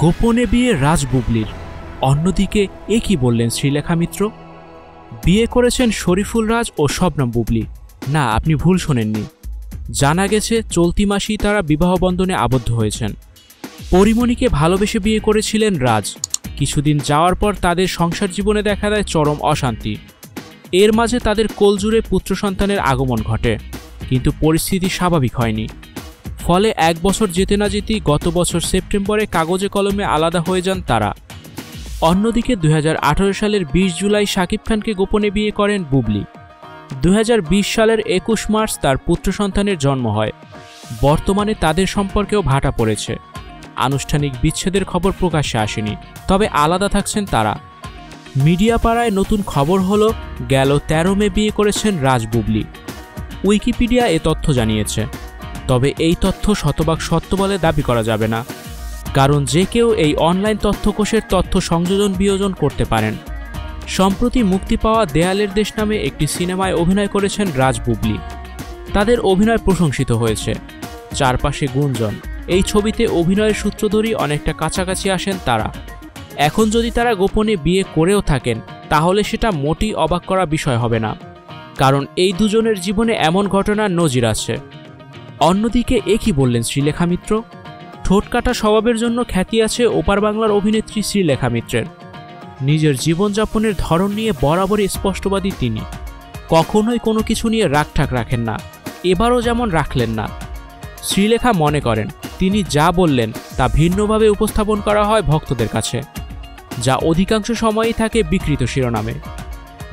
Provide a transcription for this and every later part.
গোপনে বিয়ে রাজ বুবলির। অন্যদিকে এ কি বললেন শ্রীলেখা মিত্র? বিয়ে করেছেন শরীফুল রাজ ও শবনম বুবলি। না, আপনি ভুল শোনেননি। জানা গেছে চলতি মাসেই তারা বিবাহ বন্ধনে আবদ্ধ হয়েছেন। পরিমণিকে ভালোবেসে বিয়ে করেছিলেন রাজ। কিছুদিন যাওয়ার পর তাদের সংসার জীবনে দেখা দেয় চরম অশান্তি। এর মাঝে তাদের কোলজুড়ে পুত্র সন্তানের আগমন ঘটে, কিন্তু পরিস্থিতি স্বাভাবিক হয়নি। ফলে 1 বছর যেতে না যেতেই গত বছর সেপ্টেম্বরে কাগজে কলমে আলাদা হয়ে যান তারা। অন্যদিকে 2018 সালের 20 জুলাই শাকিব খানকে গোপনে বিয়ে করেন বুবলি। 2020 সালের 21 মার্চ তার পুত্র সন্তানের জন্ম হয়। বর্তমানে তাদের সম্পর্কেও ভাটা পড়েছে। আনুষ্ঠানিক বিচ্ছেদের খবর প্রকাশ্যে আসেনি, তবে আলাদা থাকছেন তারা। মিডিয়া পাড়ায় নতুন খবর হলো গেল 13 মে বিয়ে করেছেন রাজ বুবলি। উইকিপিডিয়া এ তথ্য জানিয়েছে, তবে এই তথ্য শতভাগ সত্য বলে দাবি করা যাবে না, কারণ যে কেউ এই অনলাইন তথ্যকোষের তথ্য সংযোজন বিয়োজন করতে পারেন। সম্প্রতি মুক্তি পাওয়া দেয়ালের দেশ নামে একটি সিনেমায় অভিনয় করেছেন রাজ বুবলি। তাদের অভিনয় প্রশংসিত হয়েছে, চারপাশে গুঞ্জন। এই ছবিতে অভিনয়ের সূত্র ধরেই অনেকটা কাছাকাছি আসেন তারা। এখন যদি তারা গোপনে বিয়ে করেও থাকেন, তাহলে সেটা মোটেই অবাক করা বিষয় হবে না, কারণ এই দুজনের জীবনে এমন ঘটনার নজির আছে। অন্যদিকে এ কি বললেন শ্রীলেখা মিত্র? ঠোঁটকাটা স্বভাবের জন্য খ্যাতি আছে ওপার বাংলার অভিনেত্রী শ্রীলেখা মিত্রের। নিজের জীবনযাপনের ধরন নিয়ে বরাবরই স্পষ্টবাদী তিনি। কখনোই কোনো কিছু নিয়ে রাগঠাক রাখেন না, এবারও যেমন রাখলেন না। শ্রীলেখা মনে করেন তিনি যা বললেন তা ভিন্নভাবে উপস্থাপন করা হয় ভক্তদের কাছে, যা অধিকাংশ সময়ই থাকে বিকৃত শিরোনামে,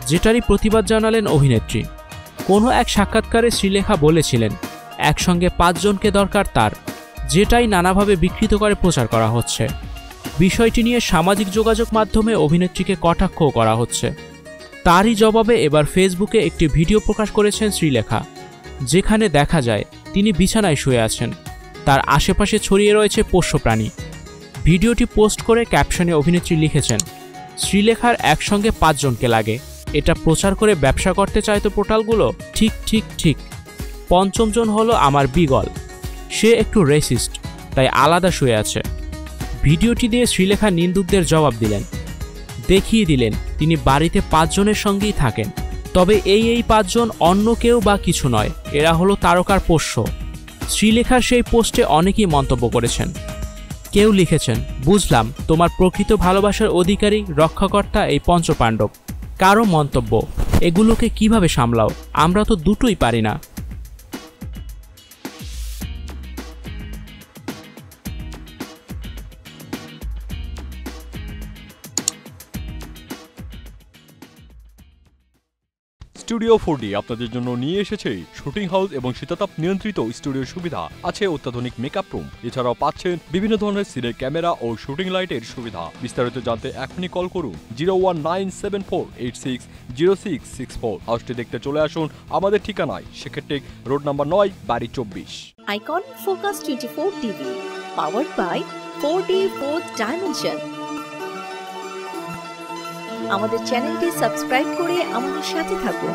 যেটারই প্রতিবাদ জানালেন অভিনেত্রী। কোনো এক সাক্ষাৎকারে শ্রীলেখা বলেছিলেন একসঙ্গে 5 জনকে দরকার তার, যেটাই নানাভাবে বিকৃত করে প্রচার করা হচ্ছে। বিষয়টি নিয়ে সামাজিক যোগাযোগ মাধ্যমে অভিনেত্রীকে কটাক্ষও করা হচ্ছে। তারই জবাবে এবার ফেসবুকে একটি ভিডিও প্রকাশ করেছেন শ্রীলেখা, যেখানে দেখা যায় তিনি বিছানায় শুয়ে আছেন, তার আশেপাশে ছড়িয়ে রয়েছে পোষ্য প্রাণী। ভিডিওটি পোস্ট করে ক্যাপশনে অভিনেত্রী লিখেছেন, শ্রীলেখার একসঙ্গে 5 জনকে লাগে, এটা প্রচার করে ব্যবসা করতে চাইতো পোর্টালগুলো। ঠিক ঠিক ঠিক, 5ম জন হলো আমার বিগল, সে একটু রেসিস্ট, তাই আলাদা শুয়ে আছে। ভিডিওটি দিয়ে শ্রীলেখা নিন্দুকদের জবাব দিলেন, দেখিয়ে দিলেন তিনি বাড়িতে 5 জনের সঙ্গেই থাকেন, তবে এই 5 জন অন্য কেউ বা কিছু নয়, এরা হলো তারকার পোষ্য। শ্রীলেখার সেই পোস্টে অনেকেই মন্তব্য করেছেন। কেউ লিখেছেন, বুঝলাম তোমার প্রকৃত ভালোবাসার অধিকারী রক্ষাকর্তা এই পঞ্চপাণ্ডব। কারো মন্তব্য, এগুলোকে কিভাবে সামলাও, আমরা তো দুটোই পারি না। স্টুডিও 4D আপনাদের জন্য নিয়ে এসেছে শুটিং হাউস এবং শীতাতাপ নিয়ন্ত্রিত স্টুডিও সুবিধা, আছে অত্যাধুনিক মেকআপ রুম, এছাড়াও পাচ্ছেন বিভিন্ন ধরনের সিনের ক্যামেরা ও শুটিং লাইটের সুবিধা। বিস্তারিত জানতে এখনই কল করুন 01974860664। হাউসটি দেখতে চলে আসুন আমাদের ঠিকানায়, সেক্ষেত্রে রোড নাম্বার 9, বাড়ি 24। Icon Focus 24 TV, powered by 4D Fourth Dimension। আমাদের চ্যানেলটি সাবস্ক্রাইব করে আমাদের সাথে থাকুন।